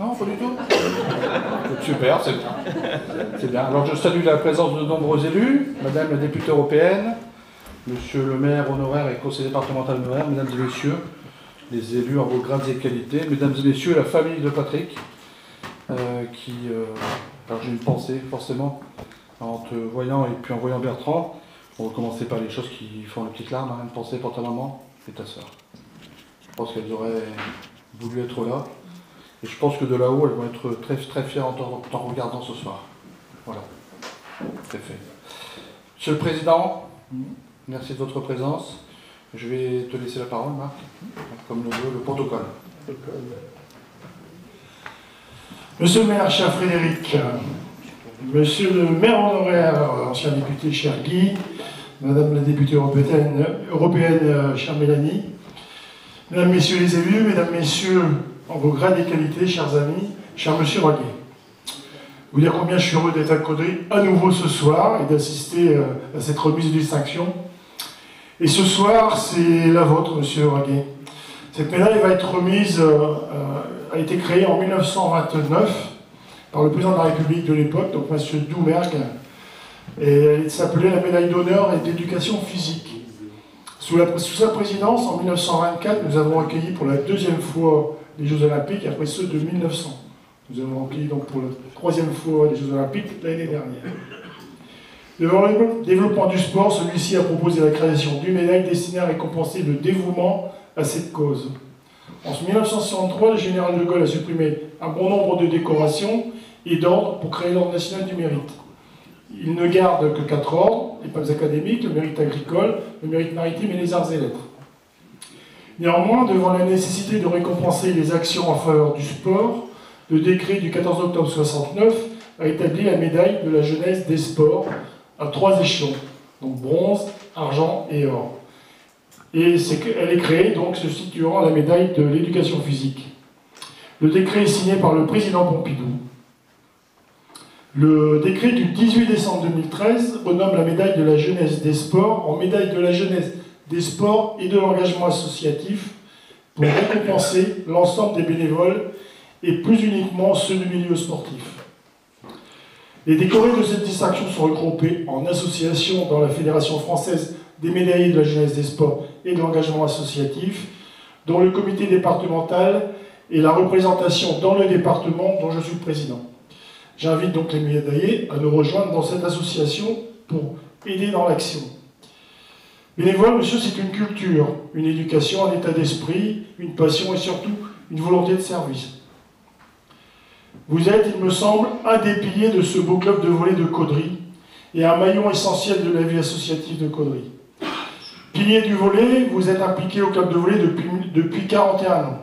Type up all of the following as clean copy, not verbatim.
Non, pas du tout. Super, c'est bien. C'est bien. Alors je salue la présence de nombreux élus, Madame la députée européenne, Monsieur le maire honoraire et conseiller départemental honoraire, Mesdames et Messieurs, les élus en vos grades et qualités, Mesdames et Messieurs, la famille de Patrick, alors j'ai une pensée forcément en te voyant et puis en voyant Bertrand. On va commencer par les choses qui font une petite larme, hein, une pensée pour ta maman et ta sœur. Je pense qu'elles auraient voulu être là. Et je pense que de là-haut, elles vont être très, très fières en t'en regardant ce soir. Voilà. C'est fait. Monsieur le Président, merci de votre présence. Je vais te laisser la parole, Marc, comme le veut le protocole. Monsieur le maire, cher Frédéric, monsieur le maire honoraire, ancien député, cher Guy, madame la députée européenne, chère Mélanie, mesdames, messieurs les élus, mesdames, messieurs, en vos grades et qualités, chers amis, cher monsieur Roguet. Vous dire combien je suis heureux d'être à Caudry à nouveau ce soir et d'assister à cette remise de distinction. Et ce soir, c'est la vôtre, monsieur Roguet. Cette médaille va être remise, a été créée en 1929 par le président de la République de l'époque, donc monsieur Doumergue, et elle s'appelait la médaille d'honneur et d'éducation physique. Sous sa présidence, en 1924, nous avons accueilli pour la deuxième fois les Jeux Olympiques, après ceux de 1900. Nous avons accueilli donc pour la troisième fois les Jeux Olympiques l'année dernière. Devant le développement du sport, celui-ci a proposé la création d'une médaille destinée à récompenser le dévouement à cette cause. En 1963, le général de Gaulle a supprimé un bon nombre de décorations et d'ordres pour créer l'ordre national du mérite. Il ne garde que 4 ordres, les palmes académiques, le mérite agricole, le mérite maritime et les arts et lettres. Néanmoins, devant la nécessité de récompenser les actions en faveur du sport, le décret du 14 octobre 1969 a établi la médaille de la jeunesse des sports à 3 échelons, donc bronze, argent et or. Et elle est créée, donc, se situant à la médaille de l'éducation physique. Le décret est signé par le président Pompidou. Le décret du 18 décembre 2013 renomme la médaille de la jeunesse des sports en médaille de la jeunesse des sports et de l'engagement associatif pour récompenser l'ensemble des bénévoles et plus uniquement ceux du milieu sportif. Les décorés de cette distinction sont regroupés en associations dans la Fédération française des médaillés de la jeunesse des sports et de l'engagement associatif, dont le comité départemental et la représentation dans le département dont je suis le président. J'invite donc les médaillés à nous rejoindre dans cette association pour aider dans l'action. Bénévole, monsieur, c'est une culture, une éducation, un état d'esprit, une passion et surtout une volonté de service. Vous êtes, il me semble, un des piliers de ce beau club de volley de Caudry et un maillon essentiel de la vie associative de Caudry. Pilier du volley, vous êtes impliqué au club de volley depuis 41 ans.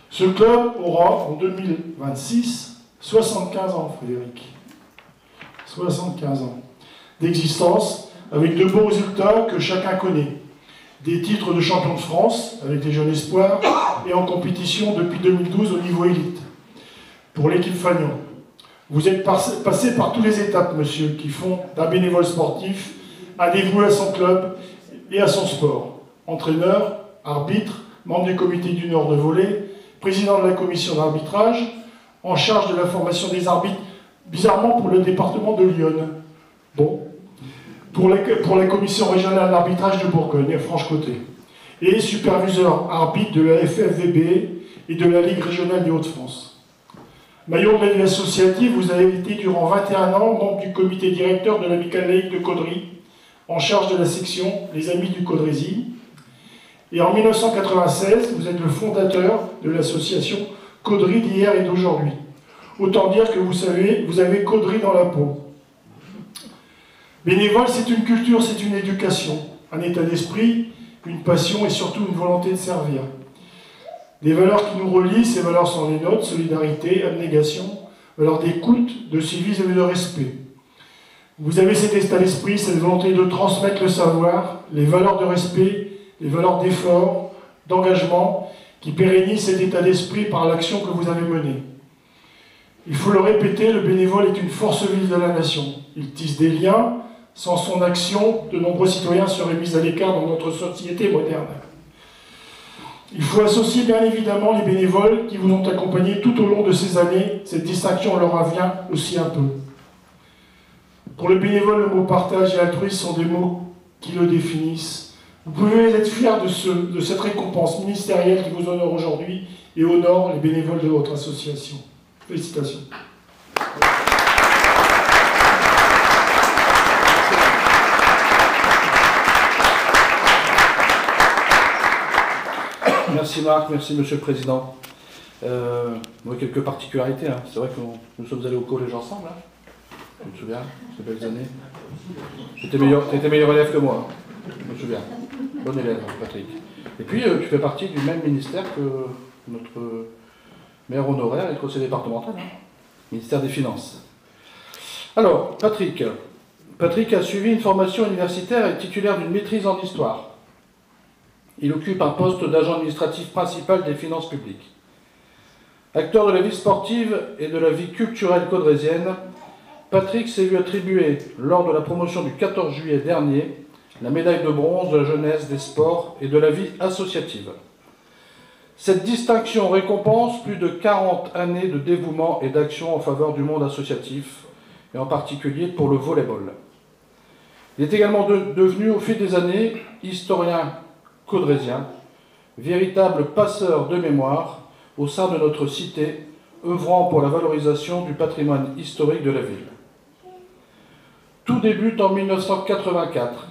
Ce club aura, en 2026, 75 ans, Frédéric. 75 ans d'existence, avec de beaux résultats que chacun connaît. Des titres de champion de France, avec les jeunes espoirs, et en compétition depuis 2012 au niveau élite. Pour l'équipe Fagnon. Vous êtes passé par toutes les étapes, monsieur, qui font d'un bénévole sportif un dévoué à son club et à son sport. Entraîneur, arbitre, membre du comité du Nord de volley, président de la commission d'arbitrage, en charge de la formation des arbitres, bizarrement pour le département de Lyon. Bon. Pour la commission régionale d'arbitrage de Bourgogne, à Franche-Comté. Et superviseur arbitre de la FFVB et de la Ligue régionale des Hauts-de-France. Maillot de la vie associative, vous avez été durant 21 ans membre du comité directeur de l'amicale laïque de Caudry, en charge de la section Les Amis du Caudrésie. Et en 1996, vous êtes le fondateur de l'association Caudry d'hier et d'aujourd'hui. Autant dire que vous avez Caudry dans la peau. Bénévole, c'est une culture, c'est une éducation, un état d'esprit, une passion et surtout une volonté de servir. Des valeurs qui nous relient, ces valeurs sont les nôtres, solidarité, abnégation, valeurs d'écoute, de civisme et de respect. Vous avez cet état d'esprit, cette volonté de transmettre le savoir, les valeurs de respect, les valeurs d'effort, d'engagement, qui pérennisent cet état d'esprit par l'action que vous avez menée. Il faut le répéter, le bénévole est une force vive de la nation. Il tisse des liens. Sans son action, de nombreux citoyens seraient mis à l'écart dans notre société moderne. Il faut associer bien évidemment les bénévoles qui vous ont accompagné tout au long de ces années. Cette distinction leur revient aussi un peu. Pour le bénévole, le mot partage et altruisme sont des mots qui le définissent. Vous pouvez être fiers de cette récompense ministérielle qui vous honore aujourd'hui et honore les bénévoles de votre association. Félicitations. Merci Marc, merci Monsieur le Président. Quelques particularités, hein. C'est vrai que nous sommes allés au collège ensemble, hein. Je me souviens, ces belles années. T'étais meilleur élève que moi, je me souviens. Bon élève, Patrick. Et puis, tu fais partie du même ministère que notre maire honoraire et le conseil départemental, hein. Ministère des Finances. Alors, Patrick a suivi une formation universitaire et est titulaire d'une maîtrise en histoire. Il occupe un poste d'agent administratif principal des finances publiques. Acteur de la vie sportive et de la vie culturelle caudrésienne, Patrick s'est vu attribuer, lors de la promotion du 14 juillet dernier, la médaille de bronze de la jeunesse, des sports et de la vie associative. Cette distinction récompense plus de 40 années de dévouement et d'action en faveur du monde associatif, et en particulier pour le volleyball. Il est également devenu, au fil des années, historien caudrésien, véritable passeur de mémoire au sein de notre cité, œuvrant pour la valorisation du patrimoine historique de la ville. Tout débute en 1984,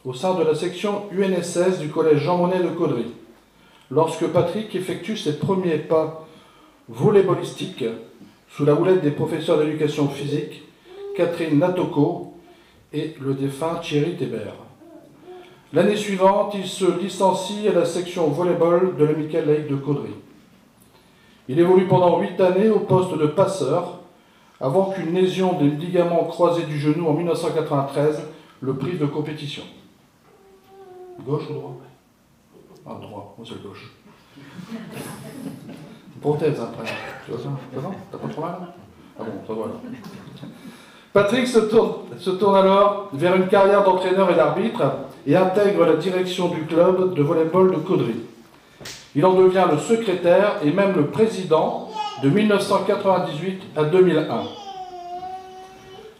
au sein de la section UNSS du collège Jean Monnet de Caudry, lorsque Patrick effectue ses premiers pas volleyballistiques sous la houlette des professeurs d'éducation physique Catherine Natoko et le défunt Thierry Thébert. L'année suivante, il se licencie à la section volleyball de l'Amicale laïque de Caudry. Il évolue pendant 8 années au poste de passeur, avant qu'une lésion des ligaments croisés du genou en 1993 le prive de compétition. Gauche ou droit? Ah, droit, moi c'est gauche. Prothèse après. Tu vois ça? Ça va? T'as pas trop mal? Ah bon, ça va là. Patrick se tourne alors vers une carrière d'entraîneur et d'arbitre et intègre la direction du club de volleyball de Caudry. Il en devient le secrétaire et même le président de 1998 à 2001.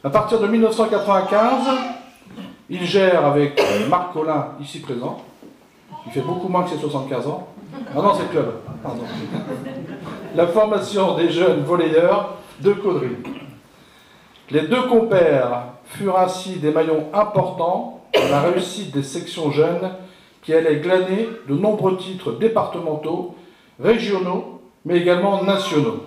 À partir de 1995, il gère avec Marc Collin, ici présent, qui fait beaucoup moins que ses 75 ans. Ah non, c'est le club. Pardon. La formation des jeunes volleyeurs de Caudry. Les deux compères furent ainsi des maillons importants dans la réussite des sections jeunes qui allaient glaner de nombreux titres départementaux, régionaux, mais également nationaux.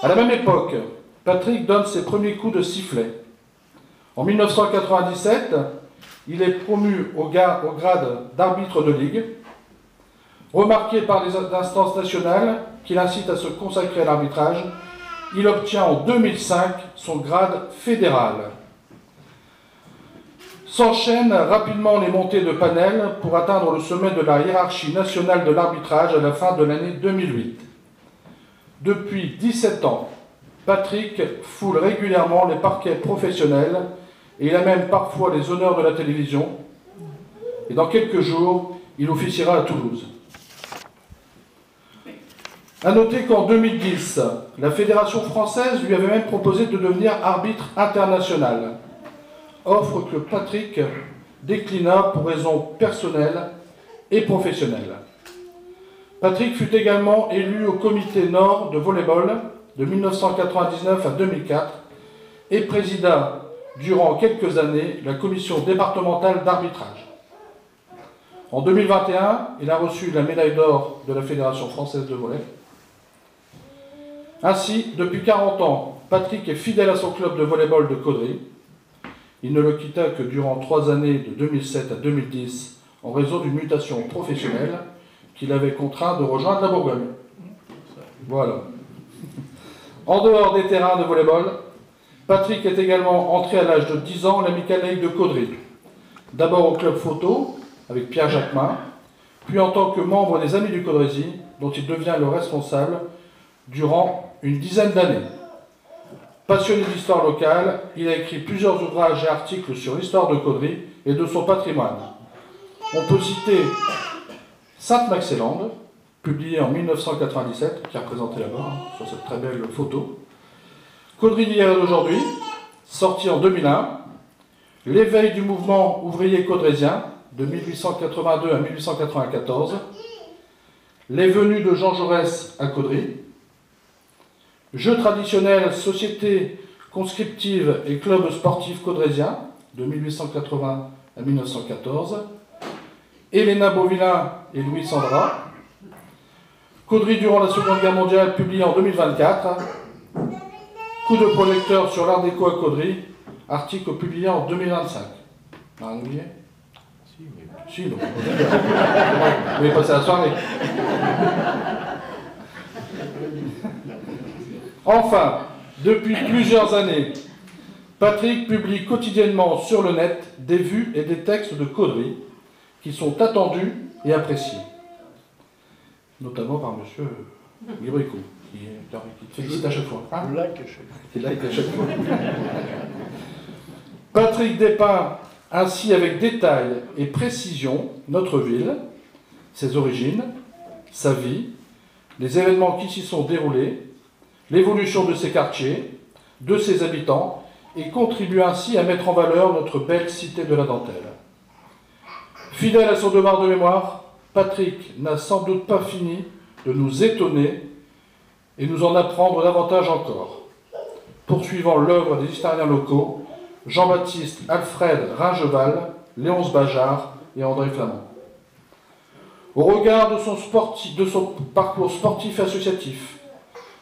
À la même époque, Patrick donne ses premiers coups de sifflet. En 1997, il est promu au grade d'arbitre de ligue, remarqué par les instances nationales qui l'incitent à se consacrer à l'arbitrage. Il obtient en 2005 son grade fédéral. S'enchaînent rapidement les montées de panel pour atteindre le sommet de la hiérarchie nationale de l'arbitrage à la fin de l'année 2008. Depuis 17 ans, Patrick foule régulièrement les parquets professionnels et il a même parfois les honneurs de la télévision. Et dans quelques jours, il officiera à Toulouse. A noter qu'en 2010, la Fédération française lui avait même proposé de devenir arbitre international. Offre que Patrick déclina pour raisons personnelles et professionnelles. Patrick fut également élu au comité Nord de volleyball de 1999 à 2004 et présida durant quelques années la commission départementale d'arbitrage. En 2021, il a reçu la médaille d'or de la Fédération française de volley. Ainsi, depuis 40 ans, Patrick est fidèle à son club de volleyball de Caudry. Il ne le quitta que durant 3 années de 2007 à 2010 en raison d'une mutation professionnelle qui l'avait contraint de rejoindre la Bourgogne. Voilà. En dehors des terrains de volleyball, Patrick est également entré à l'âge de 10 ans à l'Amicale laïque de Caudry. D'abord au club photo avec Pierre Jacquemin, puis en tant que membre des Amis du Caudrésie, dont il devient le responsable durant une dizaine d'années. Passionné d'histoire locale, il a écrit plusieurs ouvrages et articles sur l'histoire de Caudry et de son patrimoine. On peut citer Sainte-Maxélande, publié en 1997, qui est représenté là-bas, sur cette très belle photo. Caudry d'hier et d'aujourd'hui, sorti en 2001. L'éveil du mouvement ouvrier caudrésien, de 1882 à 1894. Les venues de Jean Jaurès à Caudry. Jeux traditionnels, société conscriptive et club sportif caudrésien, de 1880 à 1914. Héléna Beauvillain et Louis Sandra. Caudry durant la Seconde Guerre mondiale, publié en 2024. Coup de projecteur sur l'art déco à Caudry, article publié en 2025. Rien oublié ? Si, donc. Vous pouvez passer la soirée. Enfin, depuis plusieurs années, Patrick publie quotidiennement sur le net des vues et des textes de Caudry qui sont attendus et appréciés. Notamment par M. Guibrico, qui te félicite à chaque fois. Hein, qui like à chaque fois. Patrick dépeint ainsi avec détail et précision notre ville, ses origines, sa vie, les événements qui s'y sont déroulés, l'évolution de ses quartiers, de ses habitants, et contribue ainsi à mettre en valeur notre belle cité de la dentelle. Fidèle à son devoir de mémoire, Patrick n'a sans doute pas fini de nous étonner et nous en apprendre davantage encore. Poursuivant l'œuvre des historiens locaux, Jean-Baptiste Alfred Ringeval, Léonce Bajard et André Flamand. Au regard de son parcours sportif et associatif,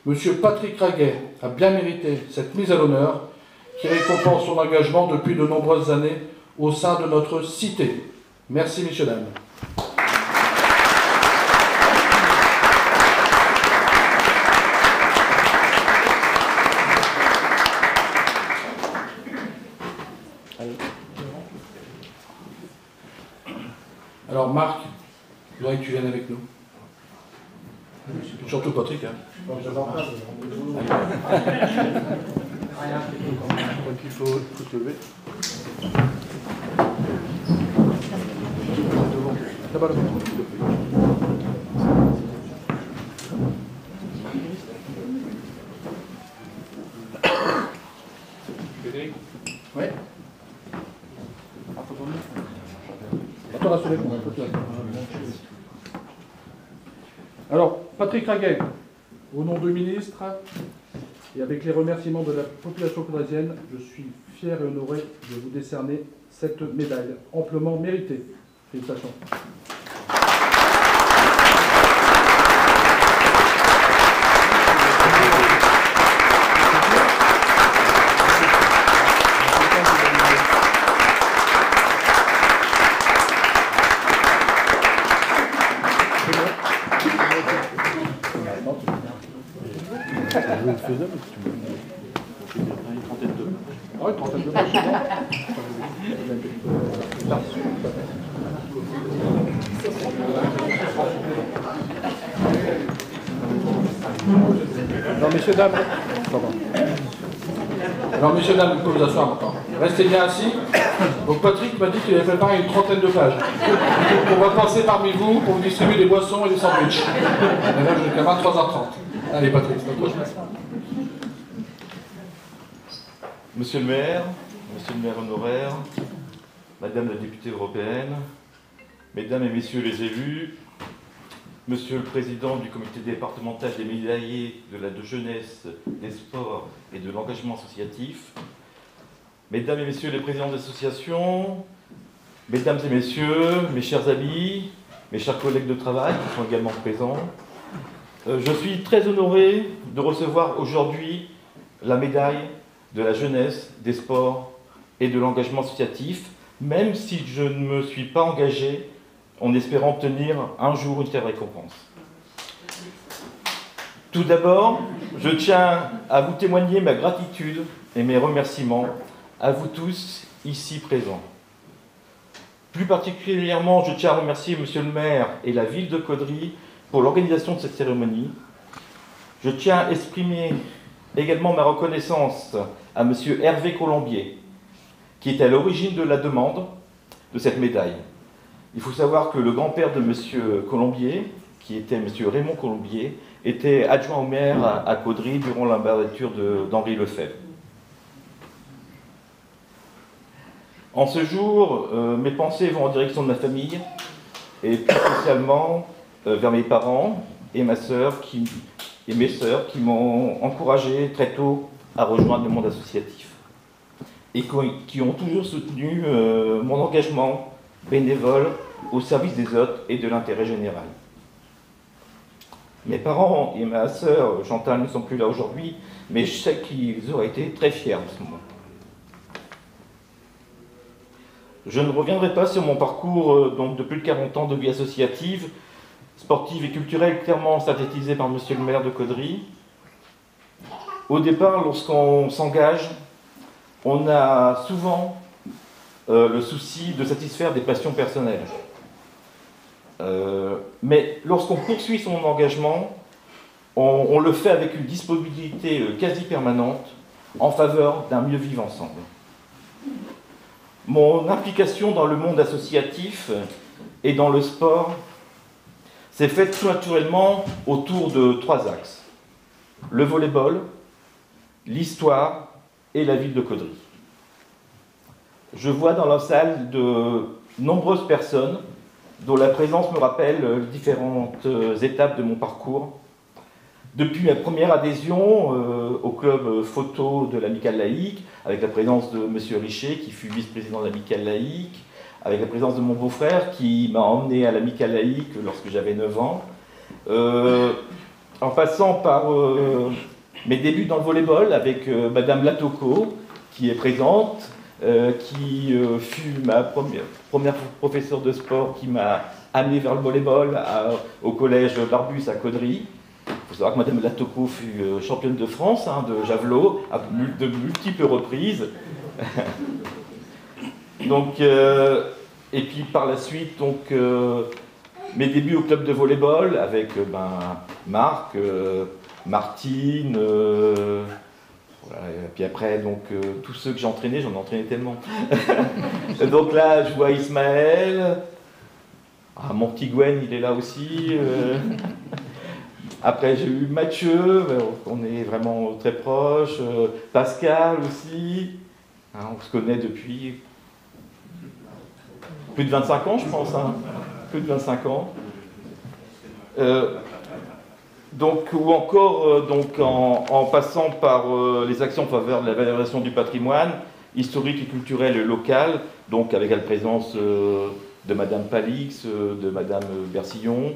M. Patrick Raguet a bien mérité cette mise à l'honneur qui récompense son engagement depuis de nombreuses années au sein de notre cité. Merci, messieurs, dames. Alors, Marc, je voudrais que tu viennes avec nous. Surtout Patrick. Hein. Il faut se lever. Frédéric ? Oui. Attends, là, sur les ponts. Alors, Patrick Raguet, au nom du ministre, et avec les remerciements de la population caudrésienne, je suis fier et honoré de vous décerner cette médaille amplement méritée. Félicitations. Une trentaine de pages, c'est bon. Alors, messieurs, dames, vous pouvez vous asseoir maintenant. Restez bien assis. Donc, Patrick m'a dit qu'il avait préparé une trentaine de pages. On va passer parmi vous pour vous distribuer des boissons et des sandwichs. Et là, jusqu'à 23h30. Allez, Patrick, c'est à toi. Monsieur le maire honoraire, Madame la députée européenne, Mesdames et Messieurs les élus, Monsieur le président du comité départemental des médaillés de la jeunesse, des sports et de l'engagement associatif, Mesdames et Messieurs les présidents d'associations, Mesdames et Messieurs, mes chers amis, mes chers collègues de travail qui sont également présents, je suis très honoré de recevoir aujourd'hui la médaille de la jeunesse, des sports et de l'engagement associatif, même si je ne me suis pas engagé en espérant obtenir un jour une telle récompense. Tout d'abord, je tiens à vous témoigner ma gratitude et mes remerciements à vous tous ici présents. Plus particulièrement, je tiens à remercier Monsieur le maire et la ville de Caudry pour l'organisation de cette cérémonie. Je tiens à exprimer également ma reconnaissance à M. Hervé Colombier, qui est à l'origine de la demande de cette médaille. Il faut savoir que le grand-père de M. Colombier, qui était M. Raymond Colombier, était adjoint au maire à Caudry durant la mandature d'Henri Lefebvre. En ce jour, mes pensées vont en direction de ma famille, et plus spécialement vers mes parents et mes sœurs qui m'ont encouragé très tôt à rejoindre le monde associatif et qui ont toujours soutenu mon engagement bénévole au service des autres et de l'intérêt général. Mes parents et ma sœur Chantal ne sont plus là aujourd'hui, mais je sais qu'ils auraient été très fiers de ce moment. Je ne reviendrai pas sur mon parcours donc de plus de 40 ans de vie associative, sportive et culturelle, clairement synthétisé par Monsieur le maire de Caudry. Au départ, lorsqu'on s'engage, on a souvent le souci de satisfaire des passions personnelles. Mais lorsqu'on poursuit son engagement, on le fait avec une disponibilité quasi permanente en faveur d'un mieux vivre ensemble. Mon implication dans le monde associatif et dans le sport s'est faite tout naturellement autour de 3 axes. Le volley-ball, l'histoire et la ville de Caudry. Je vois dans la salle de nombreuses personnes dont la présence me rappelle différentes étapes de mon parcours. Depuis ma première adhésion au club photo de l'Amicale laïque, avec la présence de M. Richer, qui fut vice-président de l'Amicale laïque, avec la présence de mon beau-frère, qui m'a emmené à l'Amicale laïque lorsque j'avais 9 ans, en passant par mes débuts dans le volleyball avec Madame Latoko, qui est présente, qui fut ma première professeure de sport qui m'a amené vers le volleyball au collège Barbus à Caudry. Il faut savoir que Madame Latoko fut championne de France de javelot à de multiples reprises. Donc, et puis par la suite, donc, mes débuts au club de volleyball avec Marc, Martine, voilà, et puis après, donc, tous ceux que j'ai entraînés, j'en ai entraîné tellement. Donc là, je vois Ismaël, mon petit Gwen, il est là aussi. Après, j'ai eu Mathieu, on est vraiment très proches, Pascal aussi, on se connaît depuis plus de 25 ans, je pense, plus de 25 ans. Donc, ou encore en passant par les actions en faveur de la valorisation du patrimoine historique et culturel local, donc avec la présence de Madame Palix, de Madame Bersillon,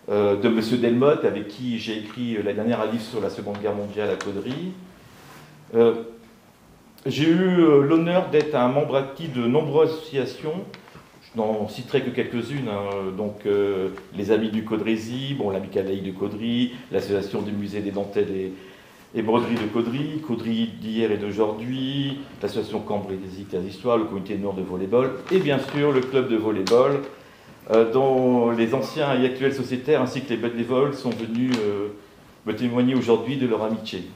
de M. Delmotte, avec qui j'ai écrit la dernière livre sur la Seconde Guerre mondiale à Caudry. J'ai eu l'honneur d'être un membre actif de nombreuses associations. Je n'en citerai que quelques-unes, donc les Amis du Caudrésie, l'Amicale laïque de Caudry, l'Association du musée des dentelles et broderies de Caudry, Caudry d'hier et d'aujourd'hui, l'Association Cambrai des Terres d'Histoire, le Comité Nord de volleyball, et bien sûr le club de volleyball, dont les anciens et actuels sociétaires ainsi que les bénévoles sont venus me témoigner aujourd'hui de leur amitié.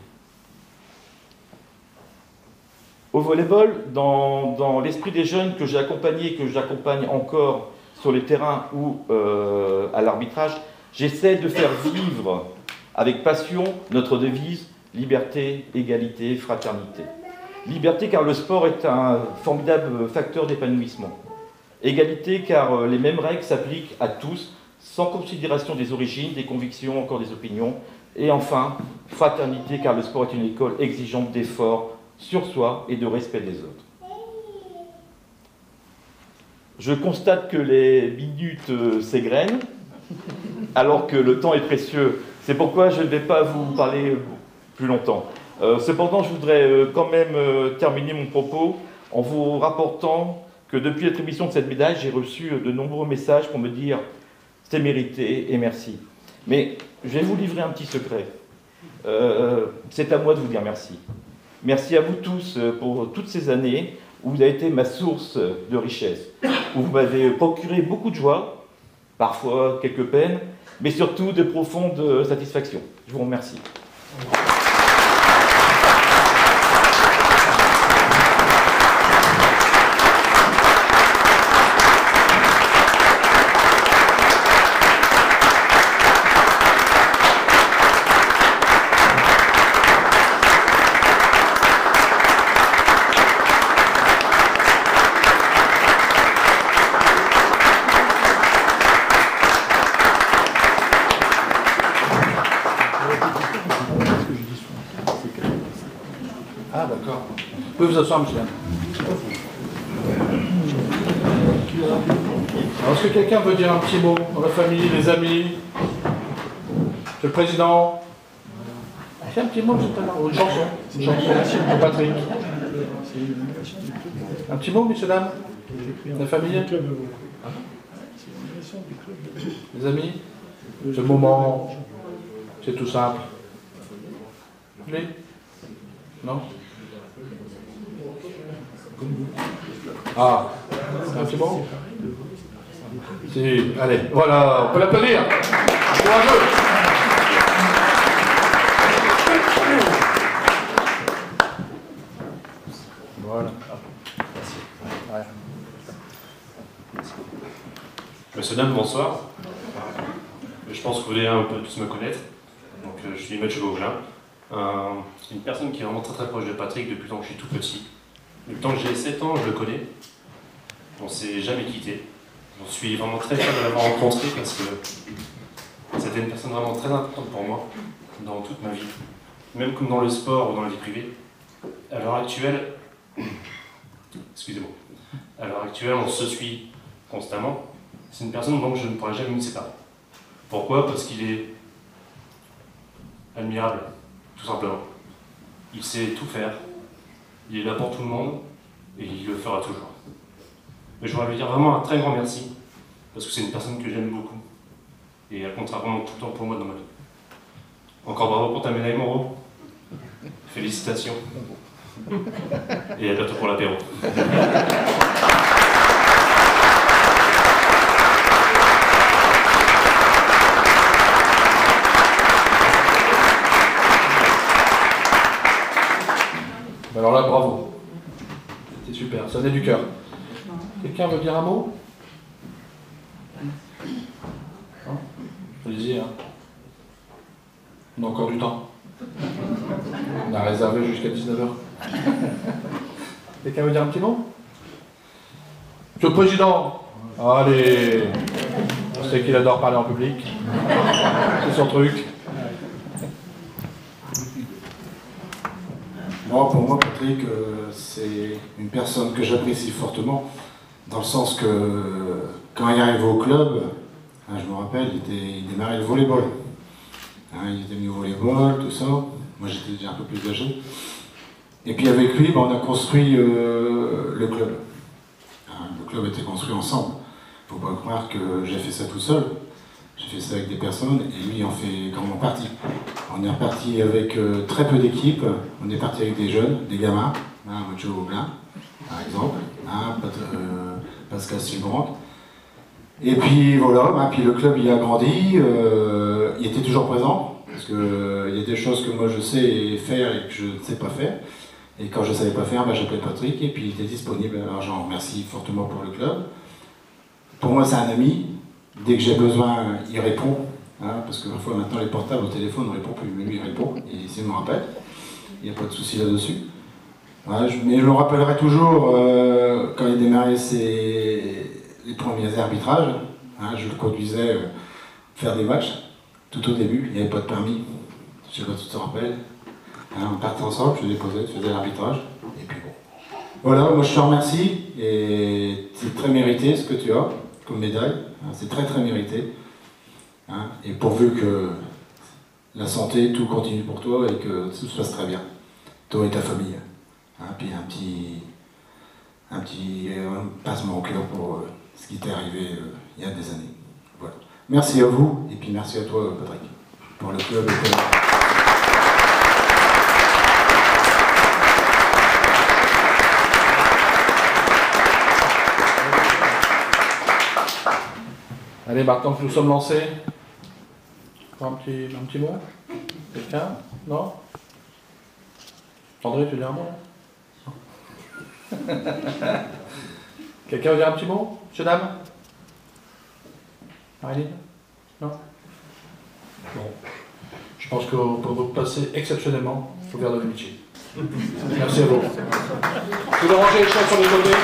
Au volleyball, dans l'esprit des jeunes que j'ai accompagnés et que j'accompagne encore sur les terrains ou à l'arbitrage, j'essaie de faire vivre avec passion notre devise liberté, égalité, fraternité. Liberté car le sport est un formidable facteur d'épanouissement. Égalité car les mêmes règles s'appliquent à tous, sans considération des origines, des convictions, encore des opinions. Et enfin, fraternité car le sport est une école exigeante d'efforts sur soi et de respect des autres. Je constate que les minutes s'égrènent, alors que le temps est précieux. C'est pourquoi je ne vais pas vous parler plus longtemps. Cependant, je voudrais quand même terminer mon propos en vous rapportant que depuis l'attribution de cette médaille, j'ai reçu de nombreux messages pour me dire « c'est mérité et merci ». Mais je vais vous livrer un petit secret. C'est à moi de vous dire merci. Merci à vous tous pour toutes ces années où vous avez été ma source de richesse, où vous m'avez procuré beaucoup de joie, parfois quelques peines, mais surtout de profondes satisfactions. Je vous remercie. D'accord. Vous pouvez vous asseoir, monsieur. Alors, est-ce que quelqu'un veut dire un petit mot dans la famille, les amis? Monsieur le Président? C'est un petit mot, tout à l'heure. Ou une chanson. Une chanson pour Patrick. Un petit mot, messieurs, dames? La famille? Les amis? Ce moment, c'est tout simple. Vous voulez? Non? Ah, un petit mot? Si, allez, voilà, on peut l'applaudir. Courageux. Voilà. Ouais. Monsieur, dame, bonsoir. Je pense que vous allez un peu tous me connaître. Donc, je suis Mathieu Gauguin. Une personne qui est vraiment très proche de Patrick depuis le temps que je suis tout petit. Depuis le temps que j'ai 7 ans, je le connais. On ne s'est jamais quitté. Je suis vraiment très fier de l'avoir rencontré parce que c'était une personne vraiment très importante pour moi dans toute ma vie. Même comme dans le sport ou dans la vie privée. À l'heure actuelle, excusez-moi, à l'heure actuelle, on se suit constamment. C'est une personne dont je ne pourrais jamais me séparer. Pourquoi? Parce qu'il est admirable, tout simplement. Il sait tout faire, il est là pour tout le monde, et il le fera toujours. Mais je voudrais lui dire vraiment un très grand merci, parce que c'est une personne que j'aime beaucoup, et elle comptera vraiment tout le temps pour moi dans ma vie. Encore bravo pour ta médaille, Moreau. Félicitations. Et à bientôt pour l'apéro. Alors là, bravo. C'était super, ça venait du cœur. Quelqu'un veut dire un mot? Non? Allez-y, hein. On a encore du temps. On a réservé jusqu'à 19h. Quelqu'un veut dire un petit mot? Monsieur le Président, allez, je sais qu'il adore parler en public. C'est son truc. Moi, pour moi, Patrick, c'est une personne que j'apprécie fortement, dans le sens que quand il arrive au club, hein, je me rappelle, il démarrait le volleyball. Hein, il était mis au volleyball, tout ça. Moi, j'étais déjà un peu plus âgé. Et puis avec lui, on a construit le club. Hein, le club a été construit ensemble. Il ne faut pas croire que j'ai fait ça tout seul. J'ai fait ça avec des personnes et lui en fait grandement partie. On est reparti avec très peu d'équipes. On est parti avec des jeunes, des gamins, hein, Mathieu Gauguin, par exemple, hein, Pascal Silbrand. Et puis voilà, hein, puis le club il a grandi, il était toujours présent, parce qu'il y a des choses que moi je sais faire et que je ne sais pas faire. Et quand je ne savais pas faire, j'appelais Patrick et puis il était disponible. Alors j'en remercie fortement pour le club. Pour moi c'est un ami. Dès que j'ai besoin, il répond, hein, parce que parfois maintenant les portables au téléphone ne répondent plus, mais lui il répond, et il me rappelle, il n'y a pas de souci là-dessus. Ouais, mais je le rappellerai toujours quand il démarrait les premiers arbitrages, hein, je le conduisais faire des matchs, tout au début, il n'y avait pas de permis, je ne sais pas si tu te rappelles, hein, on partait ensemble, je le déposais, je faisais l'arbitrage, et puis bon. Voilà, moi je te remercie, et c'est très mérité ce que tu as comme médaille. C'est très très mérité. Hein, et pourvu que la santé, tout continue pour toi et que tout se passe très bien. Toi et ta famille. Hein, puis un petit passement au cœur pour ce qui t'est arrivé il y a des années. Voilà. Merci à vous et puis merci à toi Patrick pour le club. Allez, maintenant que nous sommes lancés, un petit mot? Quelqu'un? Non? André, tu veux dire un mot? Quelqu'un veut dire un petit mot? Monsieur, dame? Marilyn? Non? Bon. Je pense qu'on peut vous passer exceptionnellement au verre de l'amitié. Merci à vous. Vous allez ranger les chaises sur les côtés.